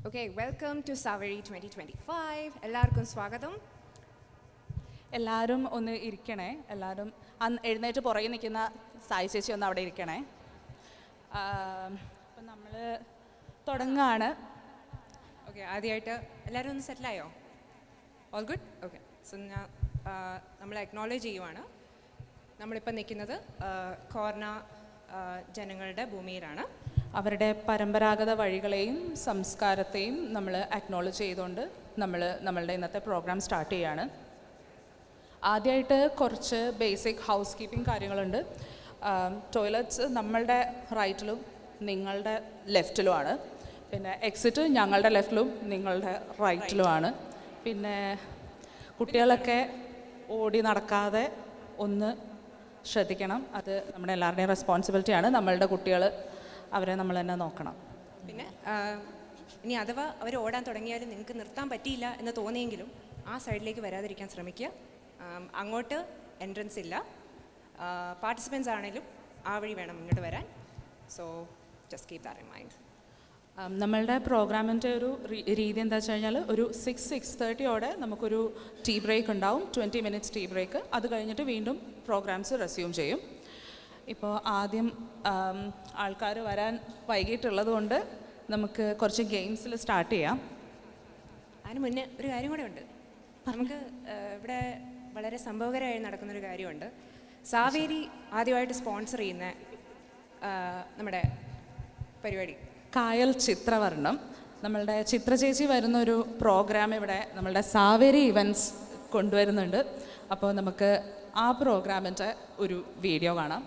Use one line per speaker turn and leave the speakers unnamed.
Okay, welcome to Saveri 2025. എല്ലാവർക്കും സ്വാഗതം.
എല്ലാവരും ഒന്ന് ഇരിക്കണേ. എല്ലാവരും എഴുന്നേറ്റ് പുറകെ നിൽക്കുന്ന സായി ചേച്ചി ഒന്ന് അവിടെ ഇരിക്കണേ. അപ്പം നമ്മൾ തുടങ്ങുകയാണ്.
ഓക്കെ, ആദ്യമായിട്ട് എല്ലാവരും ഒന്ന് സെറ്റിലായോ? All good? ഓക്കെ, സോ നമ്മൾ അക്നോളജ് ചെയ്യുവാണ്. നമ്മളിപ്പോൾ നിൽക്കുന്നത് കോർണ ജനങ്ങളുടെ ഭൂമിയിലാണ്.
അവരുടെ പരമ്പരാഗത വഴികളെയും സംസ്കാരത്തെയും നമ്മൾ അക്നോളജ് ചെയ്തുകൊണ്ട് നമ്മളുടെ ഇന്നത്തെ പ്രോഗ്രാം സ്റ്റാർട്ട് ചെയ്യുകയാണ്. ആദ്യമായിട്ട് കുറച്ച് ബേസിക് ഹൗസ് കീപ്പിംഗ് കാര്യങ്ങളുണ്ട്. ടോയ്ലറ്റ്സ് നമ്മളുടെ റൈറ്റിലും നിങ്ങളുടെ ലെഫ്റ്റിലുമാണ്. പിന്നെ എക്സിറ്റ് ഞങ്ങളുടെ ലെഫ്റ്റിലും നിങ്ങളുടെ റൈറ്റിലുമാണ്. പിന്നെ കുട്ടികളൊക്കെ ഓടി നടക്കാതെ ഒന്ന് ശ്രദ്ധിക്കണം. അത് നമ്മുടെ എല്ലാവരുടെയും റെസ്പോൺസിബിലിറ്റിയാണ്. നമ്മളുടെ കുട്ടികൾ അവരെ നമ്മൾ തന്നെ നോക്കണം.
പിന്നെ ഇനി അഥവാ അവർ ഓടാൻ തുടങ്ങിയാലും നിങ്ങൾക്ക് നിർത്താൻ പറ്റിയില്ല എന്ന് തോന്നിയെങ്കിലും ആ സൈഡിലേക്ക് വരാതിരിക്കാൻ ശ്രമിക്കുക. അങ്ങോട്ട് എൻട്രൻസ് ഇല്ല. പാർട്ടിസിപ്പൻസ് ആണെങ്കിലും ആ വഴി വേണം ഇങ്ങോട്ട് വരാൻ. So just keep that in mind.
നമ്മളുടെ പ്രോഗ്രാമിൻ്റെ ഒരു രീതി എന്താ വെച്ച് കഴിഞ്ഞാൽ ഒരു 6:30 നമുക്കൊരു ടീ ബ്രേക്ക് ഉണ്ടാവും. 20 minutes ടീ ബ്രേക്ക്. അത് കഴിഞ്ഞിട്ട് വീണ്ടും പ്രോഗ്രാംസ് റെസ്യൂം ചെയ്യും. ഇപ്പോൾ ആദ്യം ആൾക്കാർ വരാൻ വൈകിട്ടുള്ളത് കൊണ്ട് നമുക്ക് കുറച്ച് ഗെയിംസിൽ സ്റ്റാർട്ട് ചെയ്യാം.
അതിന് മുന്നേ ഒരു കാര്യം കൂടെ ഉണ്ട്. നമുക്ക് ഇവിടെ വളരെ സംഭവകരമായി നടക്കുന്നൊരു കാര്യമുണ്ട്. സാവേരി ആദ്യമായിട്ട് സ്പോൺസർ ചെയ്യുന്ന നമ്മുടെ പരിപാടി
കായൽ ചിത്രവർണ്ണം. നമ്മളുടെ ചിത്ര ചേച്ചി വരുന്നൊരു പ്രോഗ്രാം ഇവിടെ നമ്മളുടെ സാവേരി ഇവൻറ്റ്സ് കൊണ്ടുവരുന്നുണ്ട്. അപ്പോൾ നമുക്ക് ആ പ്രോഗ്രാമിൻ്റെ ഒരു വീഡിയോ കാണാം.